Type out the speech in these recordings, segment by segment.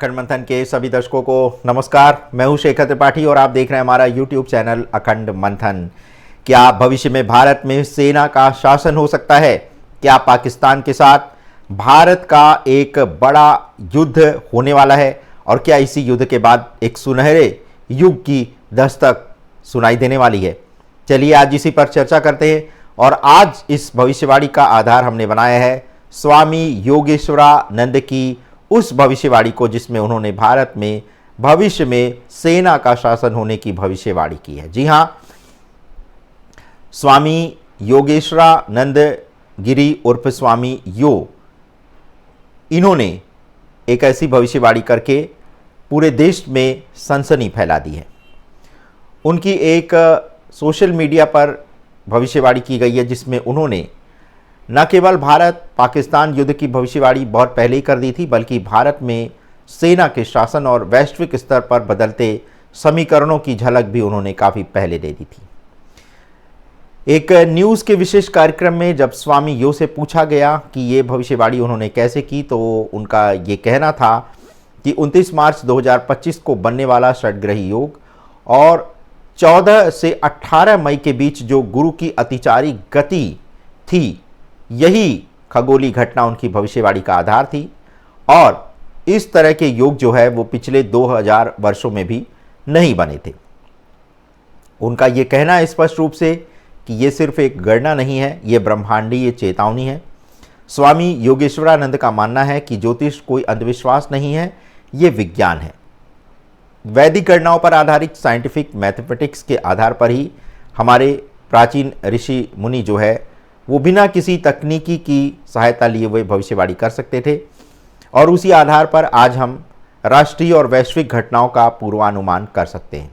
अखंड मंथन के सभी दर्शकों को नमस्कार। मैं हूं शेखर त्रिपाठी और आप देख रहे हैं हमारा यूट्यूब चैनल अखंड मंथन। क्या भविष्य में भारत में सेना का शासन हो सकता है? क्या पाकिस्तान के साथ भारत का एक बड़ा युद्ध होने वाला है? और क्या इसी युद्ध के बाद एक सुनहरे युग की दस्तक सुनाई देने वाली है? चलिए आज इसी पर चर्चा करते हैं। और आज इस भविष्यवाणी का आधार हमने बनाया है स्वामी योगेश्वरानंद की उस भविष्यवाणी को, जिसमें उन्होंने भारत में भविष्य में सेना का शासन होने की भविष्यवाणी की है। जी हां, स्वामी योगेश्वरानंद गिरी उर्फ स्वामी यो, इन्होंने एक ऐसी भविष्यवाणी करके पूरे देश में सनसनी फैला दी है। उनकी एक सोशल मीडिया पर भविष्यवाणी की गई है, जिसमें उन्होंने न केवल भारत पाकिस्तान युद्ध की भविष्यवाणी बहुत पहले ही कर दी थी, बल्कि भारत में सेना के शासन और वैश्विक स्तर पर बदलते समीकरणों की झलक भी उन्होंने काफ़ी पहले दे दी थी। एक न्यूज़ के विशेष कार्यक्रम में जब स्वामी यो से पूछा गया कि ये भविष्यवाणी उन्होंने कैसे की, तो उनका ये कहना था कि 29 मार्च 2025 को बनने वाला षड्ग्रही योग और 14 से 18 मई के बीच जो गुरु की अतिचारी गति थी, यही खगोलीय घटना उनकी भविष्यवाणी का आधार थी। और इस तरह के योग जो है वो पिछले 2000 वर्षों में भी नहीं बने थे। उनका ये कहना है स्पष्ट रूप से कि ये सिर्फ एक गणना नहीं है, ये ब्रह्मांडीय चेतावनी है। स्वामी योगेश्वरानंद का मानना है कि ज्योतिष कोई अंधविश्वास नहीं है, ये विज्ञान है। वैदिक गणनाओं पर आधारित साइंटिफिक मैथमेटिक्स के आधार पर ही हमारे प्राचीन ऋषि मुनि जो है वो बिना किसी तकनीकी की सहायता लिए हुए भविष्यवाणी कर सकते थे। और उसी आधार पर आज हम राष्ट्रीय और वैश्विक घटनाओं का पूर्वानुमान कर सकते हैं।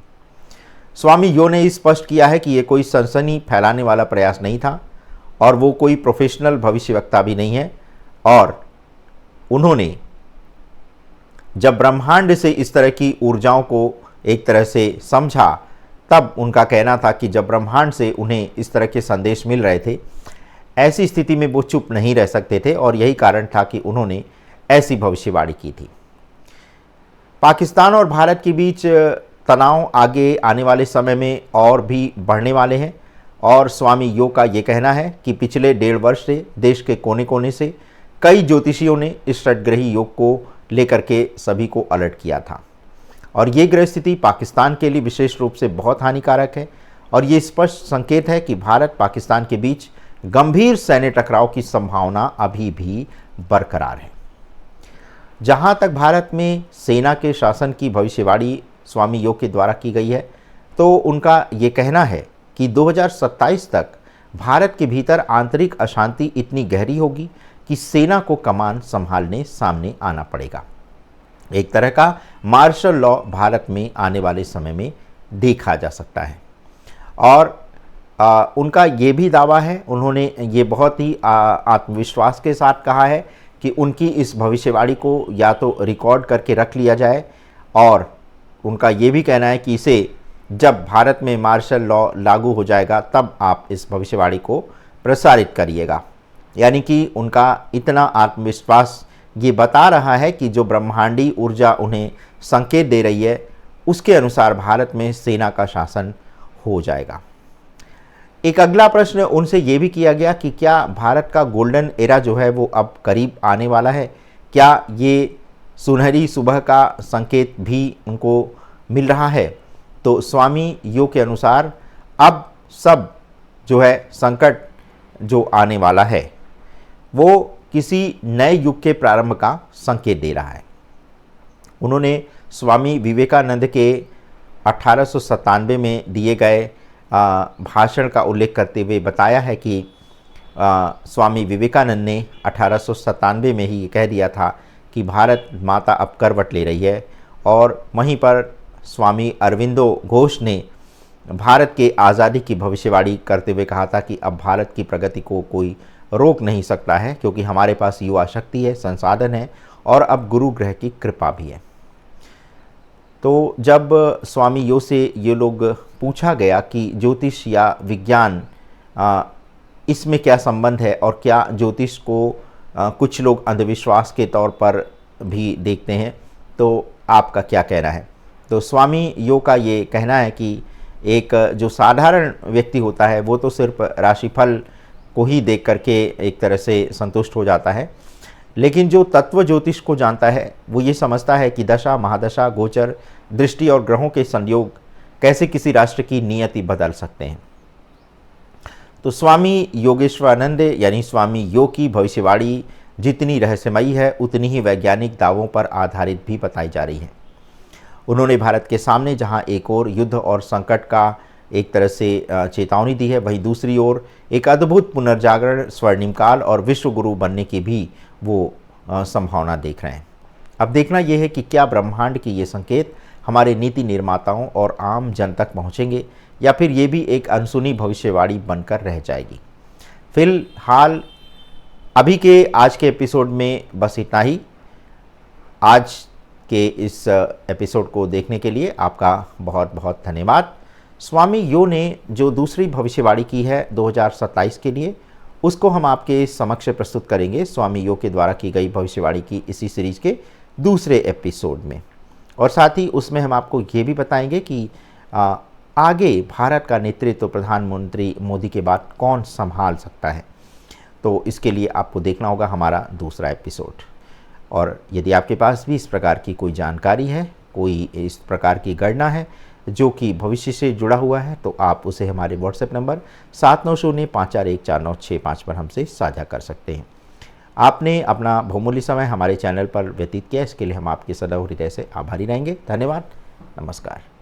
स्वामी यो ने स्पष्ट किया है कि ये कोई सनसनी फैलाने वाला प्रयास नहीं था और वो कोई प्रोफेशनल भविष्यवक्ता भी नहीं है। और उन्होंने जब ब्रह्मांड से इस तरह की ऊर्जाओं को एक तरह से समझा, तब उनका कहना था कि जब ब्रह्मांड से उन्हें इस तरह के संदेश मिल रहे थे, ऐसी स्थिति में वो चुप नहीं रह सकते थे और यही कारण था कि उन्होंने ऐसी भविष्यवाणी की थी। पाकिस्तान और भारत के बीच तनाव आगे आने वाले समय में और भी बढ़ने वाले हैं। और स्वामी यो का ये कहना है कि पिछले 1.5 वर्ष से देश के कोने कोने से कई ज्योतिषियों ने इस षड्ग्रही योग को लेकर के सभी को अलर्ट किया था। और ये ग्रह स्थिति पाकिस्तान के लिए विशेष रूप से बहुत हानिकारक है और ये स्पष्ट संकेत है कि भारत पाकिस्तान के बीच गंभीर सैन्य टकराव की संभावना अभी भी बरकरार है। जहां तक भारत में सेना के शासन की भविष्यवाणी स्वामी योग के द्वारा की गई है, तो उनका ये कहना है कि 2027 तक भारत के भीतर आंतरिक अशांति इतनी गहरी होगी कि सेना को कमान संभालने सामने आना पड़ेगा। एक तरह का मार्शल लॉ भारत में आने वाले समय में देखा जा सकता है। और उनका ये भी दावा है, उन्होंने ये बहुत ही आत्मविश्वास के साथ कहा है कि उनकी इस भविष्यवाणी को या तो रिकॉर्ड करके रख लिया जाए, और उनका ये भी कहना है कि इसे जब भारत में मार्शल लॉ लागू हो जाएगा तब आप इस भविष्यवाणी को प्रसारित करिएगा। यानी कि उनका इतना आत्मविश्वास ये बता रहा है कि जो ब्रह्मांडी ऊर्जा उन्हें संकेत दे रही है, उसके अनुसार भारत में सेना का शासन हो जाएगा। एक अगला प्रश्न उनसे ये भी किया गया कि क्या भारत का गोल्डन एरा जो है वो अब करीब आने वाला है? क्या ये सुनहरी सुबह का संकेत भी उनको मिल रहा है? तो स्वामी यो के अनुसार अब सब जो है संकट जो आने वाला है वो किसी नए युग के प्रारंभ का संकेत दे रहा है। उन्होंने स्वामी विवेकानंद के 1897 में दिए गए भाषण का उल्लेख करते हुए बताया है कि स्वामी विवेकानंद ने 1897 में ही कह दिया था कि भारत माता अब करवट ले रही है। और वहीं पर स्वामी अरविंदो घोष ने भारत के आज़ादी की भविष्यवाणी करते हुए कहा था कि अब भारत की प्रगति को कोई रोक नहीं सकता है, क्योंकि हमारे पास युवा शक्ति है, संसाधन है और अब गुरु ग्रह की कृपा भी है। तो जब स्वामी यो से ये लोग पूछा गया कि ज्योतिष या विज्ञान इसमें क्या संबंध है और क्या ज्योतिष को कुछ लोग अंधविश्वास के तौर पर भी देखते हैं, तो आपका क्या कहना है? तो स्वामी यो का ये कहना है कि एक जो साधारण व्यक्ति होता है वो तो सिर्फ राशिफल को ही देख करके एक तरह से संतुष्ट हो जाता है, लेकिन जो तत्व ज्योतिष को जानता है वो ये समझता है कि दशा, महादशा, गोचर, दृष्टि और ग्रहों के संयोग कैसे किसी राष्ट्र की नियति बदल सकते हैं। तो स्वामी योगेश्वरानंद यानी स्वामी यो की भविष्यवाणी जितनी रहस्यमयी है उतनी ही वैज्ञानिक दावों पर आधारित भी बताई जा रही है। उन्होंने भारत के सामने जहां एक ओर युद्ध और संकट का एक तरह से चेतावनी दी है, वहीं दूसरी ओर एक अद्भुत पुनर्जागरण, स्वर्णिम काल और विश्व गुरु बनने की भी वो संभावना देख रहे हैं। अब देखना यह है कि क्या ब्रह्मांड की ये संकेत हमारे नीति निर्माताओं और आम जन तक पहुँचेंगे या फिर ये भी एक अनसुनी भविष्यवाणी बनकर रह जाएगी। फिलहाल अभी के आज के एपिसोड में बस इतना ही। आज के इस एपिसोड को देखने के लिए आपका बहुत बहुत धन्यवाद। स्वामी यो ने जो दूसरी भविष्यवाणी की है 2027 के लिए, उसको हम आपके समक्ष प्रस्तुत करेंगे स्वामी यो के द्वारा की गई भविष्यवाणी की इसी सीरीज के दूसरे एपिसोड में। और साथ ही उसमें हम आपको ये भी बताएंगे कि आगे भारत का नेतृत्व प्रधानमंत्री मोदी के बाद कौन संभाल सकता है। तो इसके लिए आपको देखना होगा हमारा दूसरा एपिसोड। और यदि आपके पास भी इस प्रकार की कोई जानकारी है, कोई इस प्रकार की गणना है जो कि भविष्य से जुड़ा हुआ है, तो आप उसे हमारे व्हाट्सएप नंबर 7905414965 पर हमसे साझा कर सकते हैं। आपने अपना बहुमूल्य समय हमारे चैनल पर व्यतीत किया, इसके लिए हम आपके सदैव हृदय से आभारी रहेंगे। धन्यवाद। नमस्कार।